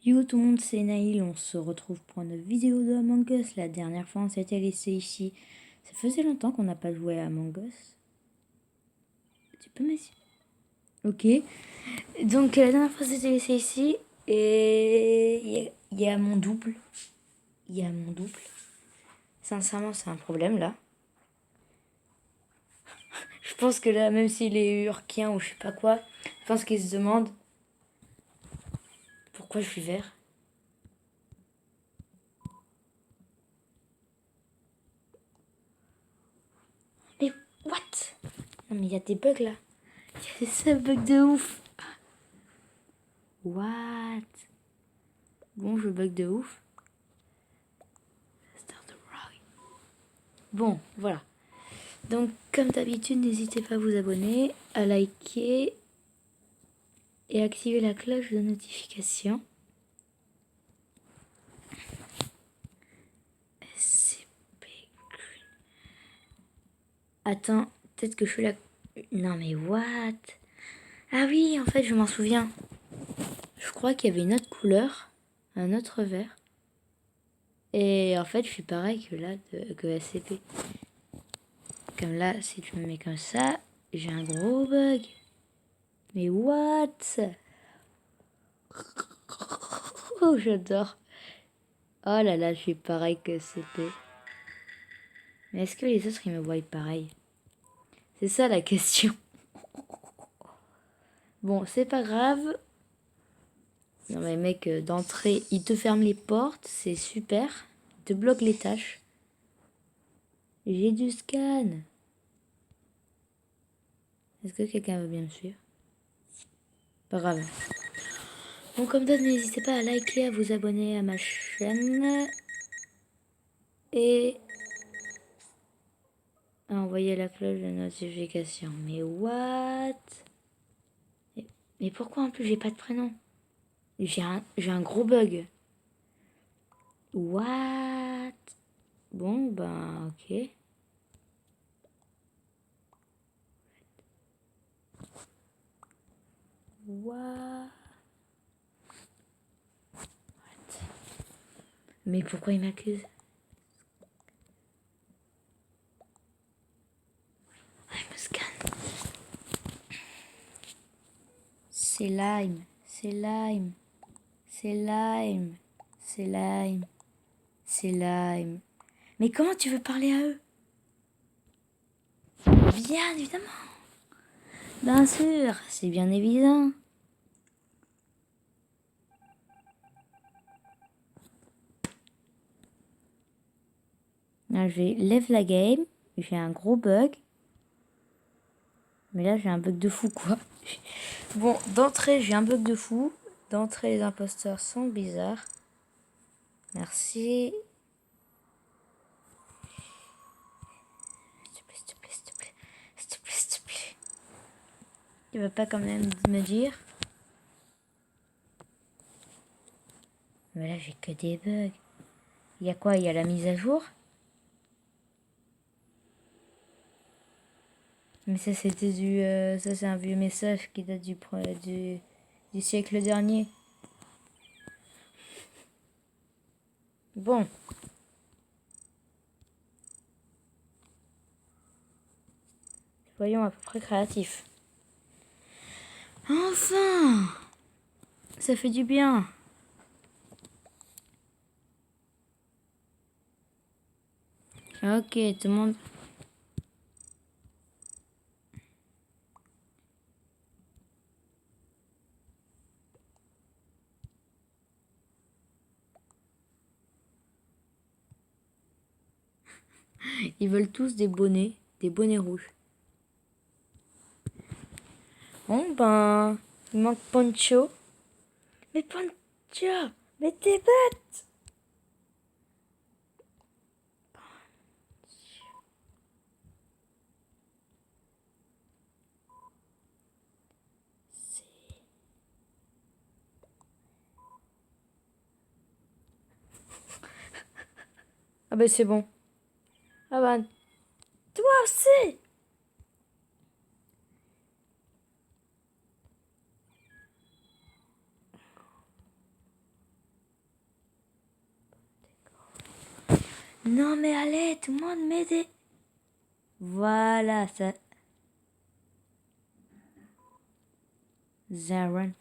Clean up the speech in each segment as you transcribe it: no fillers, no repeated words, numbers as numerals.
Yo tout le monde, c'est Naïl, on se retrouve pour une vidéo de Among Us. La dernière fois on s'était laissé ici. Ça faisait longtemps qu'on n'a pas joué à Among Us. Tu peux m'aider? Ok. Donc la dernière fois on s'était laissé ici et il y a mon double. Il y a mon double. Sincèrement c'est un problème là. Je pense que là, même s'il est urquien ou je sais pas quoi, je pense qu'il se demande pourquoi je suis vert. Mais what? Non mais il y a des bugs là. Il y a des bugs de ouf. What? Bon, je bug de ouf. Bon, voilà. Donc, comme d'habitude, n'hésitez pas à vous abonner, à liker et activer la cloche de notification. Attends, peut-être que je suis là. Non mais what? Ah oui, en fait, je m'en souviens. Je crois qu'il y avait une autre couleur, un autre vert. Et en fait, je suis pareil que là, que SCP. Comme là, si tu me mets comme ça, j'ai un gros bug. Mais what? Oh, j'adore. Oh là là, je suis pareil que SCP. Mais est-ce que les autres, ils me voient pareil? C'est ça la question. Bon, c'est pas grave. Non mais mec, d'entrée, il te ferme les portes, c'est super. Il te bloque les tâches. J'ai du scan. Est-ce que quelqu'un veut bien me suivre? Pas grave. Bon, comme d'hab, n'hésitez pas à liker, à vous abonner à ma chaîne. Et à envoyer la cloche de notification. Mais what? Mais pourquoi en plus j'ai pas de prénom? J'ai un gros bug. What? Bon, ben, ok. What? Mais pourquoi il m'accuse? Ah, il me scanne. C'est Lime. C'est Lime. C'est Lime. C'est Lime. C'est Lime. Mais comment tu veux parler à eux? Bien évidemment. Bien sûr, c'est bien évident. Là, je lève la game. J'ai un gros bug. Mais là, j'ai un bug de fou, quoi. Bon, d'entrée, j'ai un bug de fou. D'entrée, les imposteurs sont bizarres. Merci. S'il te plaît, s'il te plaît, s'il te plaît. S'il te plaît, s'il te plaît. Il va pas quand même me dire. Mais là, j'ai que des bugs. Il y a quoi? Il y a la mise à jour? Mais ça, c'était ça, c'est un vieux message qui date du siècle dernier. Bon. Soyons à peu près créatifs. Enfin! Ça fait du bien. Ok, tout le monde... Ils veulent tous des bonnets rouges. Bon, ben... Il manque Poncho. Mais Poncho! Mais t'es bête! Ah ben c'est bon. Ah ben... Toi aussi! Non mais allez, tout le monde m'aider. Voilà, ça... Zaron.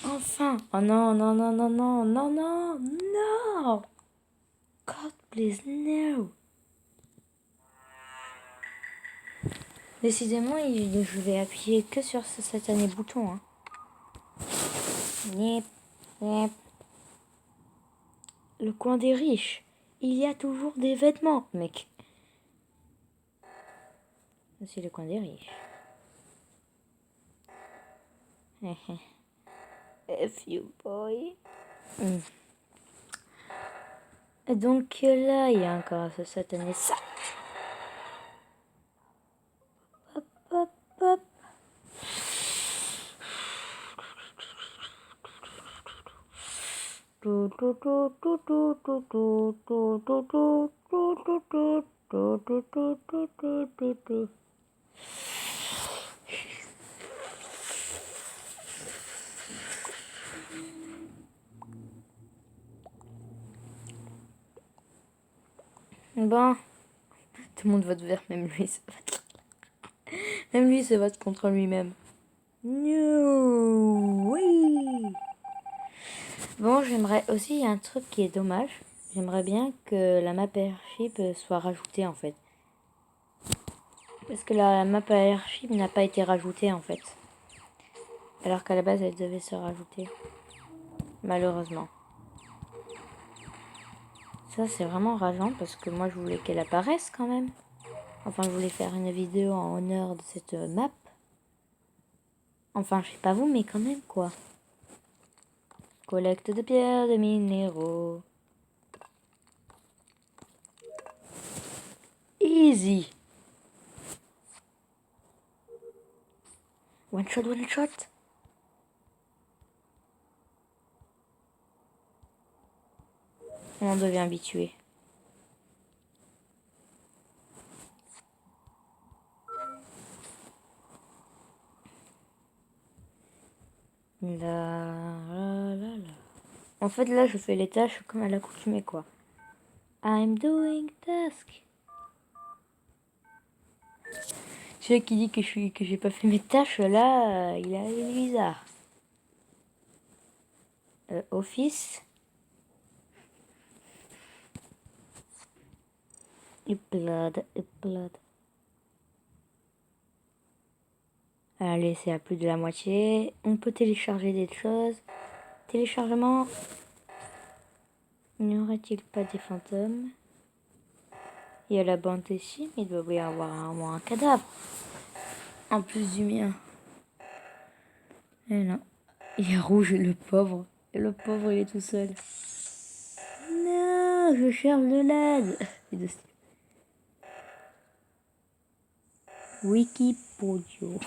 Enfin. Oh non, non, non, non, non, non, non, non. God, please, no. Décidément, je vais appuyer que sur ce satané bouton. Hein. Nip, nip. Le coin des riches. Il y a toujours des vêtements, mec. C'est le coin des riches. F you, boy. Et donc là, il y a encore ce satané sac. Hop, hop, hop. Bon, tout le monde vote vert, même lui se vote. Même lui se vote contre lui-même. No, oui. Bon, j'aimerais aussi, il y a un truc qui est dommage. J'aimerais bien que la map airship soit rajoutée en fait. Parce que la map airship n'a pas été rajoutée en fait. Alors qu'à la base elle devait se rajouter. Malheureusement. Ça c'est vraiment rageant parce que moi je voulais qu'elle apparaisse quand même. Enfin je voulais faire une vidéo en honneur de cette map. Enfin je sais pas vous mais quand même quoi. Collecte de pierres, de minéraux. Easy. One shot, one shot. On en devient habitué. La. En fait, là, je fais les tâches comme à l'accoutumée, quoi. I'm doing task. Celui qui dit que j'ai pas fait mes tâches, là, il est bizarre. Office. Upload. Allez, c'est à plus de la moitié. On peut télécharger des choses. Téléchargement. N'y aurait-il pas des fantômes? Il y a la bande ici, mais il doit y avoir au moins un cadavre. En plus du mien. Eh non. Il est rouge, le pauvre. Et le pauvre, il est tout seul. Non, je cherche de l'aide. Wikipodio.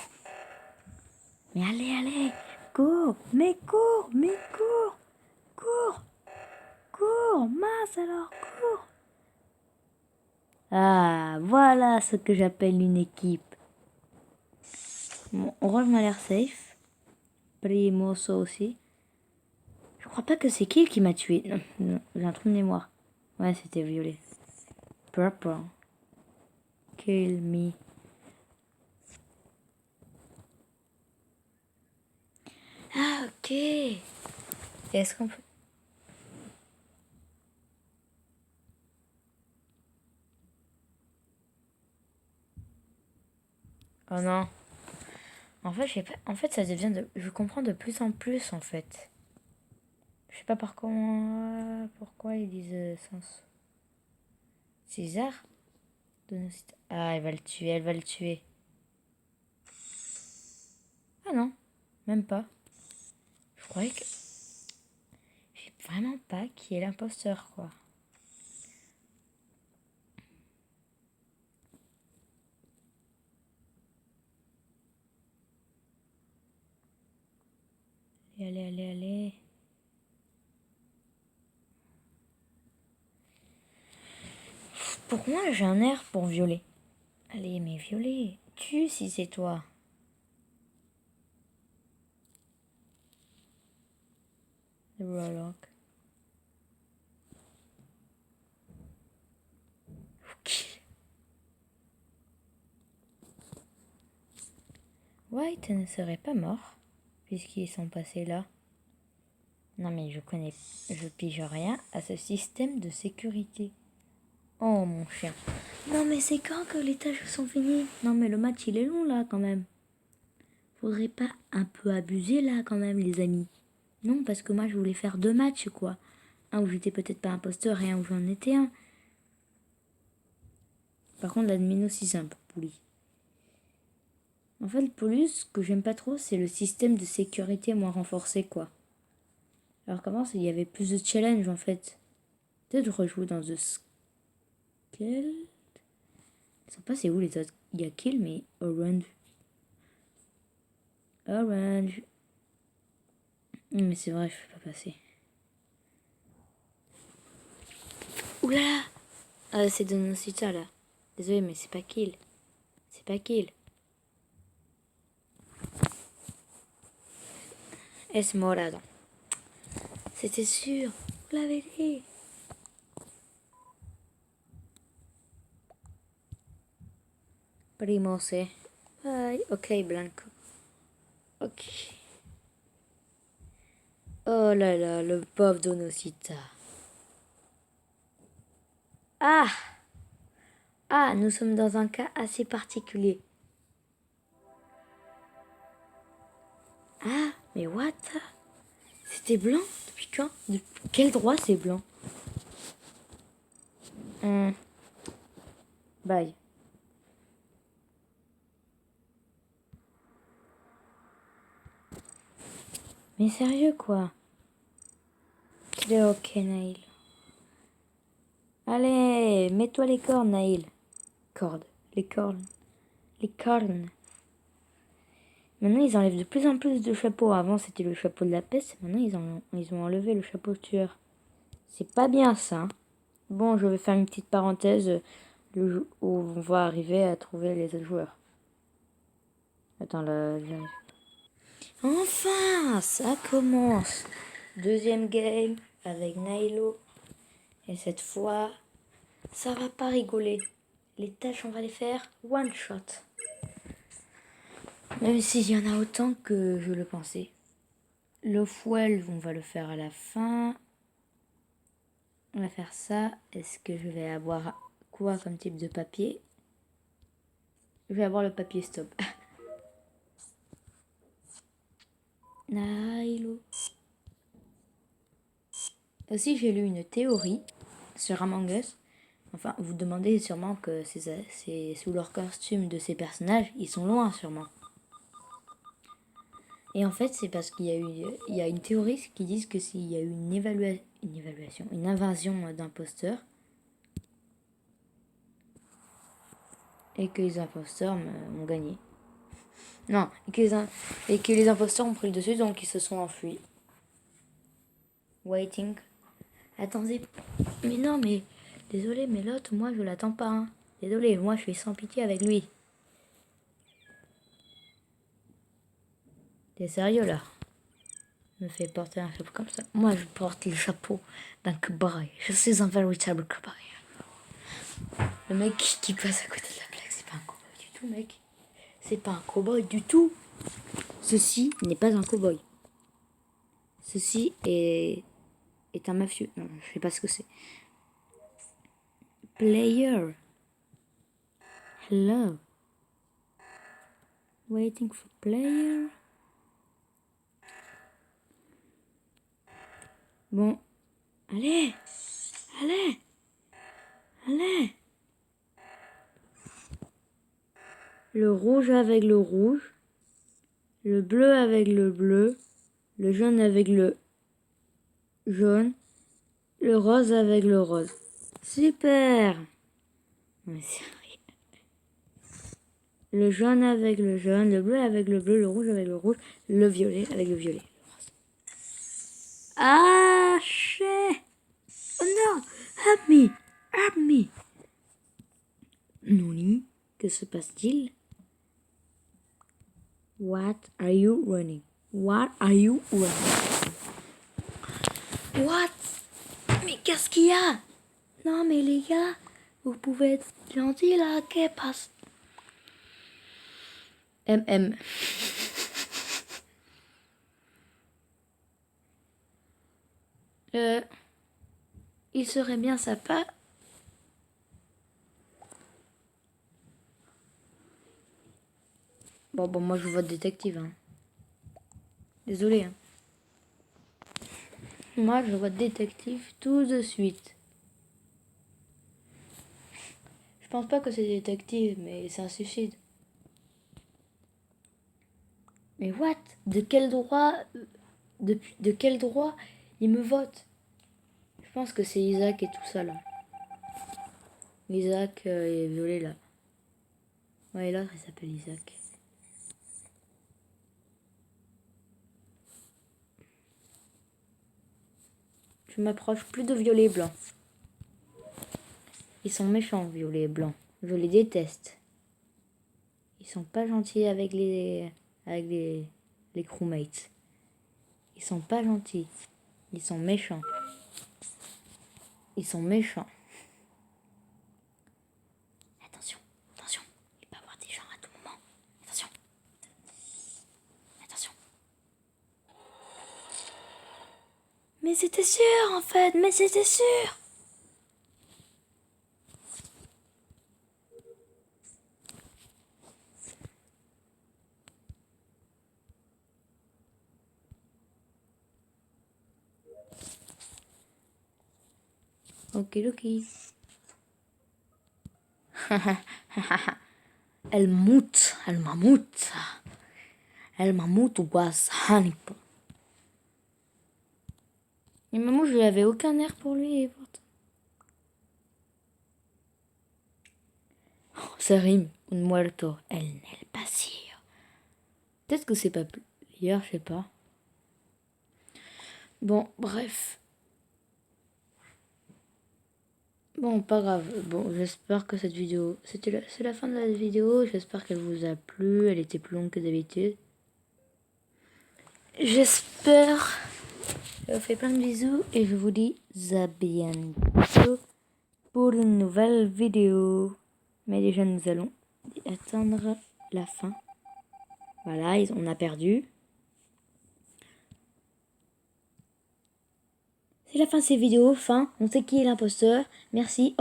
Mais allez, cours, mais cours, mince alors, cours. Ah, voilà ce que j'appelle une équipe. Bon, Orange m'a l'air safe. Primoso aussi. Je crois pas que c'est Kill qui m'a tué. Non, j'ai un trou de mémoire. Ouais, c'était violet. Purple. Kill me. Ah, ok. Est-ce qu'on peut... Oh non. En fait, je sais pas. En fait, ça devient de... Je comprends de plus en plus, en fait. Je sais pas pourquoi ils disent sens. César. Ah, elle va le tuer. Ah non, même pas. Je croyais que... Je sais vraiment pas qui est l'imposteur, quoi. Allez. Pour moi, j'ai un air pour violet. Allez, mais violet, tue si c'est toi. The Warlock. White ne serait pas mort, puisqu'ils sont passés là. Non mais je pige rien à ce système de sécurité. Oh mon chien. Non mais c'est quand que les tâches sont finies? Non mais le match il est long là quand même. Faudrait pas un peu abuser là quand même les amis. Non parce que moi je voulais faire 2 matchs quoi. Un où j'étais peut-être pas imposteur et un où j'en étais un. Par contre l'admin aussi c'est un peu pourri. En fait le plus ce que j'aime pas trop c'est le système de sécurité moins renforcé quoi. Alors qu'avant il y avait plus de challenge en fait. Peut-être rejouer dans The Skull. Je sais pas c'est où les autres. Il y a Kill mais Orange. Orange. Mais c'est vrai, je peux pas passer. Oulala. C'est Donosita là. Désolé mais c'est pas Kill. C'est pas Kill. Es morado. C'était sûr. Vous l'avez dit. Primo c'est. Bye. Ok Blanco. Ok. Oh là là, le pauvre Donosita. Ah. Ah, nous sommes dans un cas assez particulier. Ah, mais what? C'était blanc? Depuis quand? De quel droit c'est blanc? Bye. Mais sérieux quoi? C'est ok Naïl. Allez, mets-toi les cornes Naïl. Cordes. Les cornes. Les cornes. Maintenant ils enlèvent de plus en plus de chapeaux. Avant c'était le chapeau de la peste. Maintenant ils ont enlevé le chapeau de tueur. C'est pas bien ça. Bon, je vais faire une petite parenthèse où on va arriver à trouver les autres joueurs. Attends, là, j'arrive. Enfin, ça commence. Deuxième game avec Nailo. Et cette fois, ça va pas rigoler. Les tâches, on va les faire one shot. Même s'il y en a autant que je le pensais. Le fuel, on va le faire à la fin. On va faire ça. Est-ce que je vais avoir quoi comme type de papier? Je vais avoir le papier stop. Nailo. Aussi, j'ai lu une théorie sur Among Us. Enfin, vous demandez sûrement que c'est sous leur costume de ces personnages, ils sont loin sûrement. Et en fait, c'est parce qu'il y a une théorie qui dit que s'il y a eu une invasion d'imposteurs, et que les imposteurs ont gagné. Non, et que les imposteurs ont pris le dessus, donc ils se sont enfuis. Waiting. Attendez. Mais non, mais... Désolé, mais l'autre, moi, je l'attends pas. Hein. Désolé, moi, je suis sans pitié avec lui. T'es sérieux, là? Me fait porter un chapeau comme ça. Moi, je porte le chapeau d'un cow-boy. Je suis un véritable cow-boy. Le mec qui passe à côté de la plaque, c'est pas un cow-boy du tout, mec. C'est pas un cow-boy du tout. Ceci n'est pas un cow-boy. Ceci est un mafieux. Non, je sais pas ce que c'est. Player. Hello. Waiting for player. Bon. Allez. Allez. Allez. Le rouge avec le rouge. Le bleu avec le bleu. Le jaune avec le jaune. Le rose avec le rose. Super. Mais sérieux. Le jaune avec le jaune, le bleu avec le bleu, le rouge avec le rouge, le violet avec le violet. Ah, shit. Oh non, help me, help me. Noni, que se passe-t-il? What are you running? What are you running? What? Mais qu'est-ce qu'il y a? Non mais les gars, vous pouvez être gentils là, qu'est-ce passe? MM. Il serait bien sympa. Bon, moi je vote détective. Hein. Désolé. Hein. Moi je vote détective tout de suite. Je pense pas que c'est détective, mais c'est un suicide. Mais what? De quel droit de quel droit il me vote? Je pense que c'est Isaac et tout ça là. Isaac est violé là. Ouais, l'autre il s'appelle Isaac. Je m'approche plus de violet et blanc. Ils sont méchants, violet et blanc. Je les déteste. Ils sont pas gentils avec les crewmates. Ils sont pas gentils. Ils sont méchants. Ils sont méchants. Attention, attention. Il peut y avoir des gens à tout moment. Attention. Attention. Mais c'était sûr en fait. Mais c'était sûr. Ok, ok. الموت was Hannibal. Et maman, je n'avais aucun air pour lui et pourtant. Oh, ça rime. Un muerto en el pasillo. Peut-être que c'est pas hier, je sais pas. Bon, bref. Bon, pas grave. Bon, j'espère que cette vidéo... C'est la fin de la vidéo. J'espère qu'elle vous a plu. Elle était plus longue que d'habitude. J'espère. Je vous fais plein de bisous. Et je vous dis à bientôt pour une nouvelle vidéo. Mais déjà, nous allons atteindre la fin. Voilà, on a perdu. C'est la fin de cette vidéo. Fin. On sait qui est l'imposteur. Merci. Au revoir.